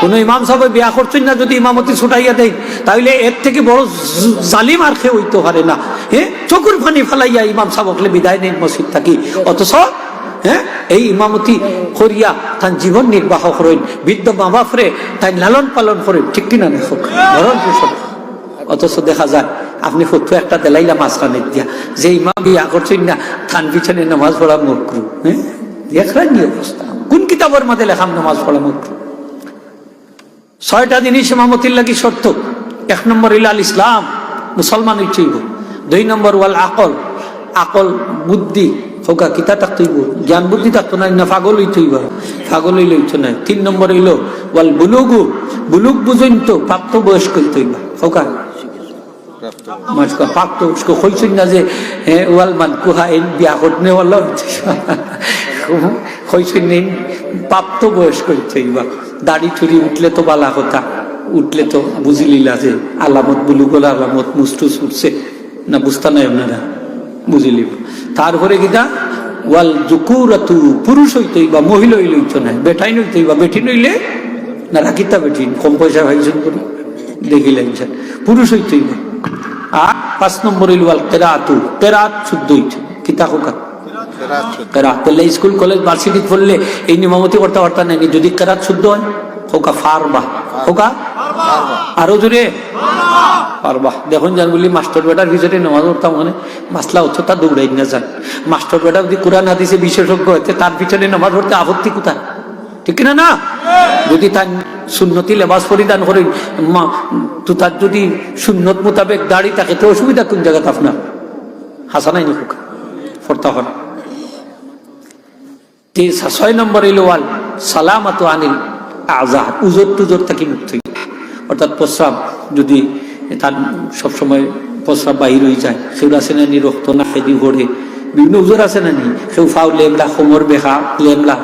কোন ইমাম সাহেব বিয়া করছেন না, যদি ইমামতি ছুটাইয়া দেয় তাহলে এর থেকে বড় জালিম আর কেউ হইতে পারে না। হ্যাঁ, চকুর পানি ফেলাইয়া ইমাম সাহেবকে বিদায় নেন মসজিদ থাকি, অথচ হ্যাঁ এই ইমামতি করিয়া তার জীবন নির্বাহ করেন, বৃদ্ধ মা বাপরে তাই লালন পালন করেন, ঠিক কিনা দেখো ভরণ পোষণ। অথচ দেখা যায় আপনি ফটো একটা দেলাইলা মাঝখানে দিয়া, যে ইমাম বিয়া করছেন না থান পিছনে নামাজ পড়া মাকরুহ। হ্যাঁ, দেখলেন কি অবস্থা, কোন কিতাবের মধ্যে লেখাম নামাজ পড়া মাকরুহ? 6টা জিনিস ইমামতির লাগি শর্ত। 1 নম্বর হইল আল ইসলাম, মুসলমান হইতে হইব। 2 নম্বর ওয়াল আকল, আকল বুদ্ধি হোকা কিতা থাকতে হইব, জ্ঞান বুদ্ধি থাকতো না, না পাগল হইতে হইব, পাগল হইলে হইতো না। 3 নম্বর হইল ওয়াল বুলুগু, বুলুগ বুঝইন তো প্রাপ্ত বয়স করতে হইবা হোকা প্রাপ্ত হইছেন না যে ওয়াল মান কুহা এই বিয়া করতে ওয়াল্লা হইছেন প্রাপ্ত বয়স করতে হইবা। দাড়ি ছুরি উঠলে তো বালা কথা, উঠলে তো বুঝিলিলা যে আলামত বুলুগল আলামত মুস্টুস উঠছে না, বুঝতা নাই আপনারা, বুঝিলিব। তারপরে কিনা ওয়াল যুকুরাতু, পুরুষ হইতে হইবা, মহিলা হইলে হইতো না, বেটাই নইতে হইবা, বেটি নইলে না রাখিতা বেটি কম পয়সা ভাইছেন করে দেখিলেন, পুরুষ হইতে হইবা। আর 5 নম্বর হইল ওয়াল কেরাতু, কেরাত শুদ্ধ হইছে কিতা হোকা কেরাত। তাহলে স্কুল কলেজ ভার্সিটি পড়লে এই নিয়মতি করতে পারতা নাই, যদি কেরাত শুদ্ধ হয় হোকা ফারবা, হোকা আরো জোরে পারবা। দেখুন যান বলি মাস্টার বেটার ভিতরে নামাজ পড়তাম, ওখানে মাসলা হচ্ছে তা দৌড়াই না যান। মাস্টার বেটা যদি কোরআন হাদিসে বিশেষজ্ঞ হইতে তার পিছনে নামাজ পড়তে আপত্তি কোথায়, ঠিক না? না, যদি তার সুন্নতি লেবাস পরিধান করে তো তার যদি সুন্নত মোতাবেক দাড়ি থাকে তো অসুবিধা কোন জায়গাতে আপনার? হাসানাই নি হোক পড়তে হবে। 6 নম্বর হইল ওয়াল সালামাত আনিল আযাহ, উজর টুজর থেকে মুক্ত, অর্থাৎ প্রস্রাব যদি তার সবসময় প্রস্রাব বাহির হয়ে যায়, সেও আছে না নি রক্ত না খেদি ঘরে, বিভিন্ন উজোর আছে না নি, সেও ফাউ লেমলা, কোমর বেহা লেমলা,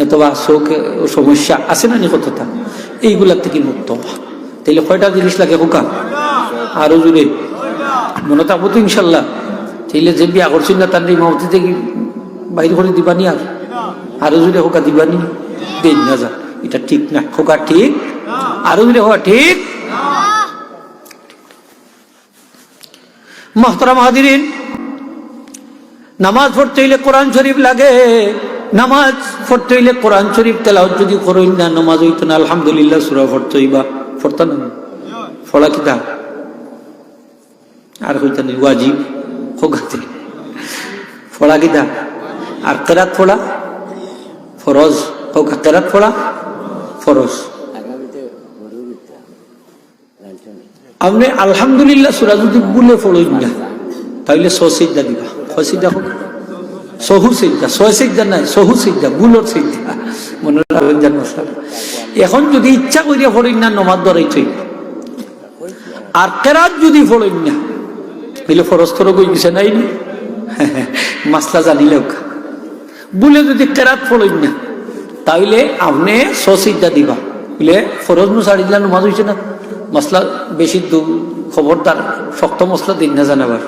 অথবা চোখ সমস্যা আছে না নি কতটা, এইগুলার থেকে মুক্ত। তাইলে 6টা জিনিস লাগে হোকা আরো জোরে মনে থাকবো তো ইনশাল্লাহ। তাইলে যে বিয়া করছেন না তার ইমামতি থেকে বাইরে করে দিবানি, আর আরো জোরে হোকা দিবানি, দেন না যা, এটা ঠিক না হোকা, ঠিক আরো জোরে হওয়া ঠিক। মুহতারাম হাজিরিন, নামাজ পড়তে হইলে কোরআন শরীফ লাগে। নামাজ পড়তে হইলে কোরআন শরীফ তেলাওয়াত যদি করইন না নামাজ হইতো না। আলহামদুলিল্লাহ সূরা পড়তে হইবা, পড়তা না পড়া কিতা আর হইতা নেই, ওয়াজিব হোকাতে পড়া কিতা, আর কেরাত পড়া ফরজ হোকা, কেরাত পড়া ফরজ। আপনি আলহামদুলিল্লাহ সূরা যদি বলে পড়ইন না তাহলে 100 সিজদা দিবা, 100 সিজদা হোক, সহু সিজদা, 100 সিজদা নাই, সহু সিজদা, বুলোর সিজদা, মনে রাখবেন জান মশলা। এখন যদি ইচ্ছা করিয়া পড়ইন না নমাজ ধরাইছই, আর কেরাত যদি পড়ইন না তাহলে ফরজ তো কই গেছে নাই নি মাসলা জানিলেও, বলে যদি কেরাত পড়ইন না তাহলে আপনি 100 সিজদা দিবা, বলে ফরজ নু ছাড়ি দিলা নমাজ হইছে না। মশলা বেশি খবরদার শক্ত মশলা দিন না জানাবার।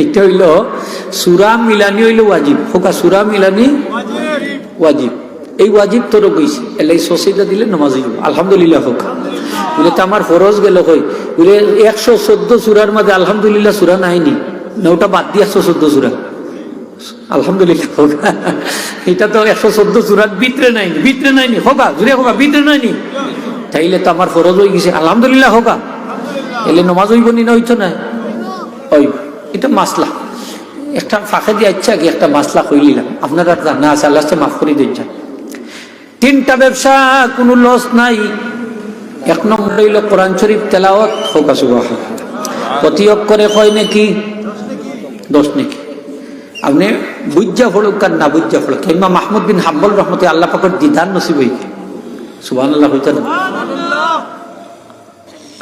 এটা হইল সূরা মিলানি হইল ওয়াজিব হোকা, সূরা মিলানি ওয়াজিব, এই ওয়াজিব তোর কইছি এলাই 100 সিজদা দিলে নামাজ হইব। আলহামদুলিল্লাহ হোকা, বলে তো আমার ফরজ গেল কই, বলে 114 সূরার মধ্যে আলহামদুলিল্লাহ সূরা নাইনি না, ওটা বাদ দিয়ে 114 সূরা আলহামদুলিল্লাহ হোকা। এটা তো 114 সূরার ভিতরে নাইনি, ভিতরে নাইনি হোকা, জুড়ে হোকা ভিতরে নাইনি, তাইলে তো আমার ফরজ হয়ে গেছে আলহামদুলিল্লাহ হোকা, এলে নমাজ হইব নি না হইতো না হইব। এটা মাসলা একটা ফাঁকে দিয়ে ইচ্ছা কি একটা মাসলা কইলিলাম, আপনারা না আছে আল্লাহ মাফ করে দিচ্ছেন। 3টা ব্যবসা কোনো লস নাই। 1 নম্বর হইল কোরআন শরীফ তেলাওয়াত হোকা সুবহানাল্লাহ, প্রতি অক্ষরে কয় নাকি 10 নাকি, আপনি বুঝা পড়ুক আর না বুঝা পড়ুক। ইমাম মাহমুদ বিন হাম্বল রহমতে আল্লাহ পাকের দিদার নসিব হইছে, সুবহানাল্লাহ হইতেন,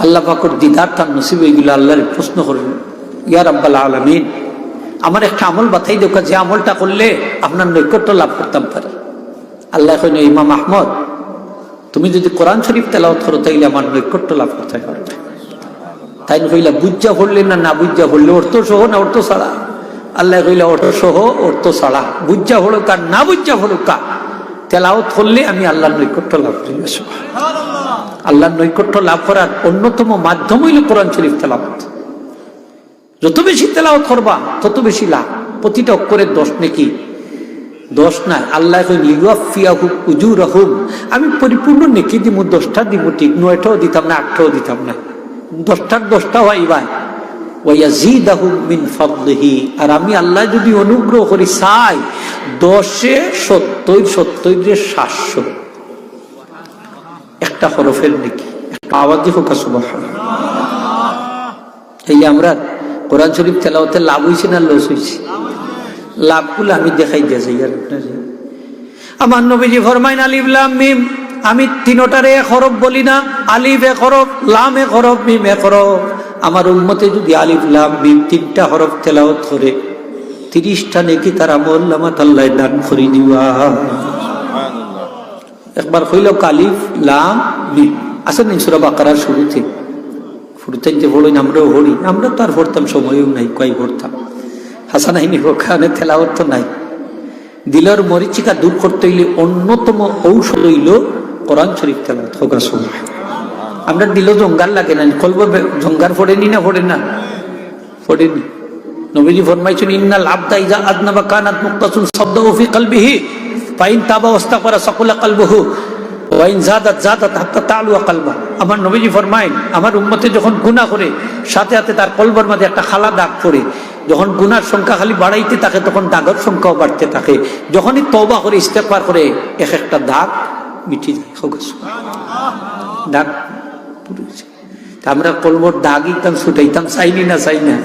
আল্লাহ পাকের দিদার তার নসিব হইগুলো আল্লাহর প্রশ্ন করবেন, ইয়া রাব্বাল আলামিন আমার একটা আমল বাতাই দেওয়া যে আমলটা করলে আপনার নৈকট্য লাভ করতাম পারি। আল্লাহ কইন ইমাম আহমদ তুমি যদি কোরআন শরীফ তেলাওয়াত করো তাইলে আমার নৈকট্য লাভ করতে পারবে। তাই কইলা বুঝা পড়লে না বুঝা পড়লে, অর্থ সহ না অর্থ ছাড়া? আল্লাহ কইলা অর্থ সহ অর্থ ছাড়া, বুঝা পড়ুক আর না বুঝা পড়ুক তেলাওয়াত করলে আমি আল্লাহর নৈকট্য লাভ করি। আল্লাহর নৈকট্য লাভ করার অন্যতম মাধ্যম হইল কোরআন শরীফ তেলাওয়াত। যত বেশি তেলাওয়াত করবা তত বেশি লাভ। প্রতিটা অক্ষরের 10 নেকি, 10 না, আল্লাহ লিওয়াফিয়াহুম উজুরাহুম, আমি পরিপূর্ণ নেকি দিব, 10টা দিব ঠিক, 9টাও দিতাম না, 8টাও দিতাম না, 10টার 10টা হইবা। ওয়ায়াজিদাহুম মিন ফাদলিহি, আর আমি আল্লাহ যদি অনুগ্রহ করি চাই 10-এ 70, 70-এ 700, একটা হরফের নেকি। একটা আওয়াজে হোক সুবহানাল্লাহ। এই যে আমরা কোরআন শরীফ তেলাওয়াতে লাভ হইছে না লস হইছে? লাভগুলো আমি দেখাই দিয়েছি। আমার নবীজি ফরমাইন আলিফ লাম মিম, আমি তিনটারে এক হরফ বলি না, আলিফ এক হরফ, লাম এক হরফ, মিম এক হরফ। আমার উম্মতে যদি আলিফ লাম মিম 3টা হরফ তেলাওয়াত করে 30টা নেকি তার আমল নামাত আল্লাহ দান করে দিবা। একবার কইল আলিফ লাম মিম, আসেন সূরা বাকারার শুরুতে যে পড়েন, আমরাও পড়ি, আমরা তো আর পড়তাম, সময়ও নাই, কয় পড়তাম। হাসানাইনি ওখানে তেলাওয়াত তো নাই। দিলের মরিচিকা দূর করতে হইলে অন্যতম ঔষধ হইল কোরআন শরীফ তেলাওয়াত হোক। আমরা দিল জঙ্গার লাগে না, কলব জঙ্গার পড়েনি না, পড়ে না, পড়েনি। নবীজি ফরমাইছেন ইন্নাল আবদা ইযা আযনাবা কানাত মুক্তাসুন সাবদাহু ফি কলবিহি ফাইন তাবা ওয়াস্তাগফারা সাকুলা কলবুহু ওয়া ইন যাদাত যাদাত হাত্তা তা'লু কলবা। আমার নবীজি ফরমাইন আমার উম্মতে যখন গুনাহ করে সাথে সাথে তার কলবের মধ্যে একটা খালা দাগ পড়ে। যখন গুনার সংখ্যা খালি বাড়াইতে থাকে তখন দাগের সংখ্যাও বাড়তে থাকে। যখনই তওবা করে ইস্তেগফার করে এক একটা দাগ মিটে যায়। দাগ আমরা কলবর দাগ ইতাম ছুটাইতাম, চাইনি না, চাই না,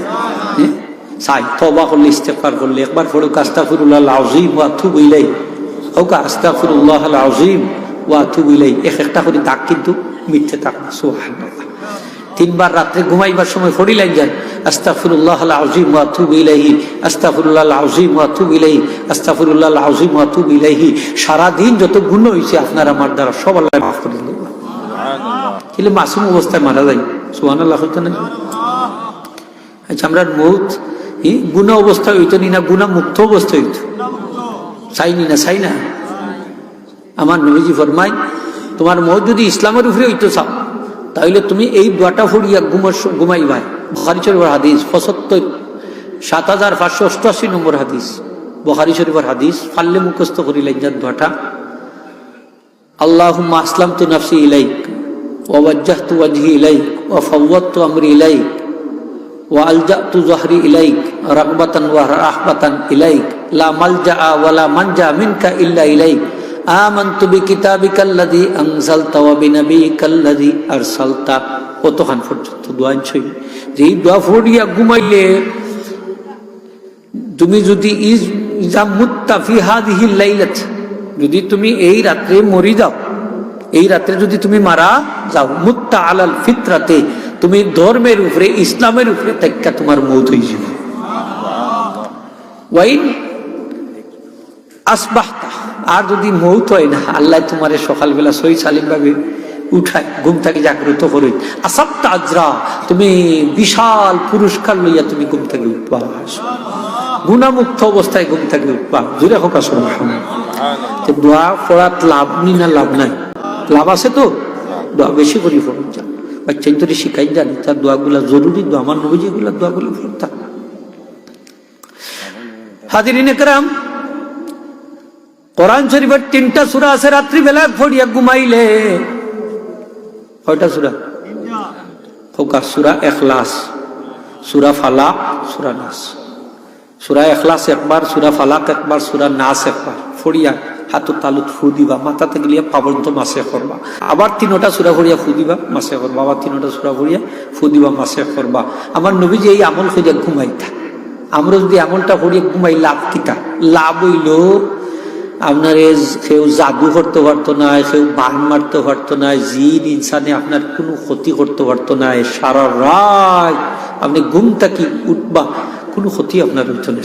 চাই। তওবা করলে ইস্তেগফার করলে একবার পড়ুক আস্তাগফিরুল্লাহল আযীম ওয়া আতুবু ইলাইহি, হোক আস্তাগফিরুল্লাহল আযীম ওয়া আতুবু ইলাইহি, এক একটা করে দাগ কিন্তু মিটতে থাকে। সুবহানাল্লাহ। 3 বার রাত্রে ঘুমাইবার সময় পড়িলাই যায় আস্তাগফিরুল্লাহল আযীম ওয়া আতুবু ইলাইহি, আস্তাগফিরুল্লাহল আযীম ওয়া আতুবু ইলাইহি, আস্তাগফিরুল্লাহল আযীম ওয়া আতুবু ইলাইহি। সারা দিন যত গুনাহ হইছে আপনার আমার দ্বারা সব আল্লাহ মাফ করে দিবেন। কিন্তু মাসুম অবস্থায় মারা যায়। সুবহানাল্লাহ। আচ্ছা, আমরা মউত গুনাহ অবস্থা হইতো না, গুনাহ মুক্ত অবস্থা হইতো, চাইনি না, চাই না। আমার নবীজি ফরমায় তোমার মউত যদি ইসলামের উপরে হইতো চাও তাহলে তুমি এই দোয়াটা পড়িয়া ঘুমাইবা। বুখারী শরীফের হাদিস 7588 নম্বর হাদিস, বুখারী শরীফের হাদিস। পারলে মুখস্থ করিলেন যার দোয়াটা, আল্লাহুম্মা আসলামতু নাফসি ইলাইক ওয়া ওয়াজ্জাহতু ওয়াজহি ইলাইক ওয়া ফাওয়াদতু আমরি ইলাইক ওয়া আলজাতু যহরি ইলাইক রাগবাতান ওয়া রাহবাতান ইলাইক লা মালজা ওয়া লা মানজা মিনকা ইল্লা ইলাইক আমানতু বিকিতাবিকাল্লাযী আনজালতা ওয়া বিনাবিয়িকাল্লাযী আরসালতা। কতখান পর্যন্ত দোয়া ছিল। যে এই দোয়া পড়িয়া ঘুমাইলে তুমি যদি ইজা মুত্তা ফি হাযিহিল লাইলাত, যদি তুমি এই রাত্রে মরি যাও, এই রাত্রে যদি তুমি মারা যাও, মুত্তা আলাল ফিতরাতে, তুমি ধর্মের উপরে ইসলামের উপরে তাইকা তোমার মওত হয়ে যাবে। ওয়াইন আসবাহতা, আর যদি মওত হয় না, আল্লাহ তোমারে সকালবেলা সহি সালিম ভাবে উঠায়, ঘুম থেকে জাগ্রত করে, আসাবতা আজরা, তুমি বিশাল পুরস্কার লইয়া তুমি ঘুম থেকে উঠবা, গুনামুক্ত অবস্থায় ঘুম থেকে উঠবা। জোরে হোক সুবহানাল্লাহ। দোয়া পড়ার লাভ নি না লাভ নাই? লাভ আছে তো, দোয়া বেশি করে পড়ুন যান, বাচ্চা ধরে শিখাই জানি তার দোয়াগুলা জরুরি দোয়া। আমার নবীজি গুলা দোয়াগুলো পড়তাম। হাজিরিনে কেরাম, কোরআন শরীফের 3টা সূরা আছে রাত্রি বেলা পড়িয়া ঘুমাইলে। কয়টা সূরা? ফোকাস সূরা ইখলাস, সূরা ফালাক, সূরা নাস। সূরা ইখলাস একবার, সূরা ফালাক একবার, সূরা নাস একবার পড়িয়া হাতু তালুত ফু দিবা, মাথাতে গিয়ে পাবন্ত মাসে করবা। আবার 3টা সূরা পড়িয়া ফু দিবা, মাসে করবা। আবার 3টা সূরা পড়িয়া ফু দিবা, মাসে করবা। আমার নবী যে এই আমল খুঁজে ঘুমাইতা, আমরা যদি আমলটা পড়িয়া ঘুমাই লাভ কিতা? লাভ হইল আপনার কেউ জাদু করতে পারতো না, কেউ বান মারতে পারতো না, জিন ইনসানে আপনার কোনো ক্ষতি করতে পারতো না। সারা রাত আপনি ঘুম থাকি উঠবা, কোনো ক্ষতি আপনার হইতো না।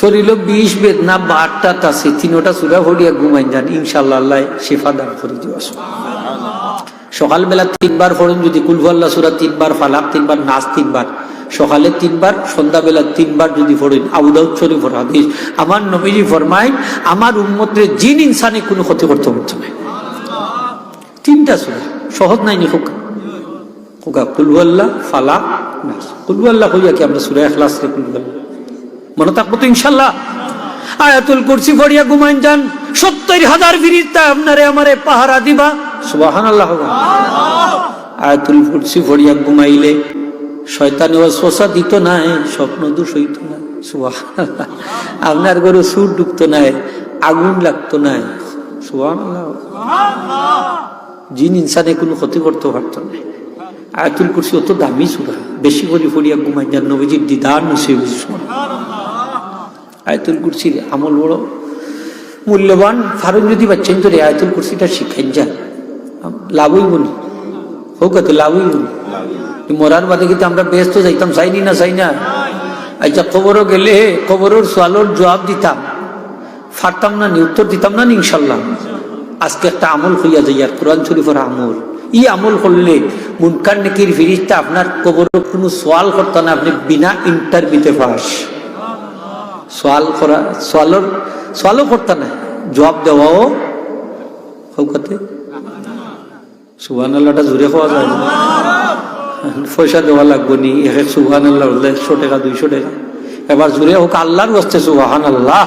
শরীর 20 বেদনা 12টা আছে, 3টা সূরা পড়িয়া ঘুমাই যান, ইনশাআল্লাহ আল্লাহ শিফা দান করে দিবা। সকালবেলা 3 বার পড়ুন, যদি কুল হু আল্লাহ সূরা 3 বার, ফালাক 3 বার, নাস 3 বার, সকালে 3 বার, সন্ধ্যাবেলা 3 বার যদি পড়েন, আবু দাউদ শরীফের হাদিস, আমার নবীজি ফরমায় আমার উম্মতের জিন ইনসানে কোনো ক্ষতি করতে পারছে না। 3টা সূরা সহজ নাই নি খোকা খোকা, কুল হুয়াল্লাহ, ফালাক, নাস। কুল হুয়াল্লাহ কইয়া কি আমরা সূরা ইখলাস রে কুল হুয়াল্লাহ মনে থাকবো তো ইনশাআল্লাহ। আয়াতুল কুরসি পড়িয়া ঘুমাইন যান, 70,000 ফেরেশতা আপনারে আমারে পাহারা দিবা। সুবহানাল্লাহ। আয়াতুল কুরসি পড়িয়া ঘুমাইলে শয়তানে ওয়াসওয়াসা দিত না, স্বপ্ন দোষ হইতো না। সুবহানাল্লাহ। আপনার ঘরে সুর ঢুকতো না, আগুন লাগতো না। সুবহানাল্লাহ। জিন ইনসানে কোনো ক্ষতি করতে পারতো না। আয়াতুল কুরসি অত দামি সূরা, বেশি করে পড়িয়া ঘুমাইন যান, নবীজির দিদার নসিব হইছে। আয়াতুল কুরসির আমল বড় মূল্যবান। ফারুক যদি বাচ্চান তোর আয়াতুল কুরসিটা শিখাই যান, লাভই বলি হোক, তো লাভই বলি। মরার বাদে কিন্তু আমরা ব্যস্ত যাইতাম, চাইনি না, চাই না। আচ্ছা কবরও গেলে কবরের সোয়ালোর জবাব দিতাম, ফারতাম না নি, উত্তর দিতাম না নি ইনশাল্লাহ। আজকে একটা আমল হইয়া যাই, আর কোরআন শরীফের আমল। ই আমল করলে মুনকার নেকির ফেরেশতা আপনার কবরের কোনো সোয়াল করতো না, আপনি বিনা ইন্টারভিউতে পাস। সোয়ালও করতে না, জবাব দেওয়াও হৌকাতে। সুবহানাল্লাহটা জোরে খাওয়া যায় না, পয়সা দেওয়া লাগবো নি। এক সুবহানাল্লাহ 100 টাকা 200 টাকা। এবার জোরে হোক আল্লাহর বসতে সুবহানাল্লাহ।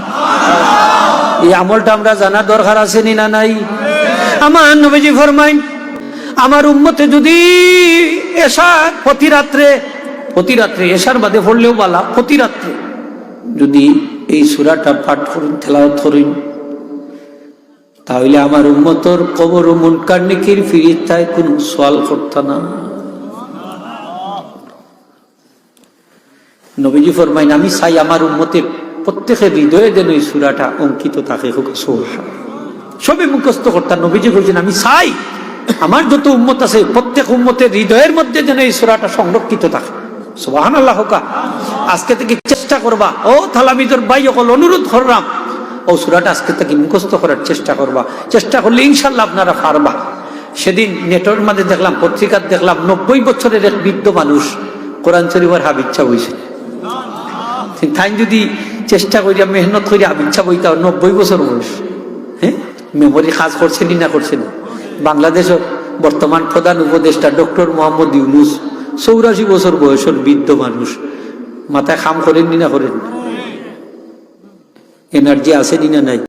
এই আমলটা আমরা জানা দরকার আছে নি না নাই? আমার নবীজি ফরমাইন, আমার উম্মতে যদি এশা প্রতি রাত্রে এশার বাদে পড়লেও বালা, প্রতি রাত্রে যদি এই সূরাটা পাঠ করেন, তেলাওয়াত করেন, তাহলে আমার উম্মতর কবর ও মুনকার নেকির ফেরেশতায় কোনো সওয়াল করতে না। নবীজি ফরমাইন, আমি চাই আমার উম্মতের প্রত্যেকের হৃদয়ে যেন এই সূরাটা অঙ্কিত থাকে। সবে মুখস্থ করতাম। নবীজি বলছেন, আমি চাই আমার যত উম্মত আছে প্রত্যেক উম্মতের হৃদয়ের মধ্যে যেন এই সূরাটা সংরক্ষিত থাকে। সুবহানাল্লাহ। আজকে থেকে চেষ্টা করবা, ও তালামিজের ভাই সকল অনুরোধ করলাম, ও সূরাটা আজকে থেকে মুখস্থ করার চেষ্টা করবা। চেষ্টা করলে ইনশাল্লাহ আপনারা পারবা। সেদিন নেটের মাঝে দেখলাম, পত্রিকার দেখলাম, 90 বছরের এক বৃদ্ধ মানুষ কোরআন শরীফের হাবিচ্ছা বইছে। তাই যদি চেষ্টা করিয়া মেহনত করিয়া হাবিচ্ছা বইতা, 90 বছর বয়স। হ্যাঁ, মেমোরি কাজ করছেনি না করছেন? বাংলাদেশের বর্তমান প্রধান উপদেষ্টা ডক্টর মোহাম্মদ ইউনূস 84 বছর বয়সের বৃদ্ধ মানুষ। মাথায় খাম করেননি না করেন? এনার্জি আছে না নাই?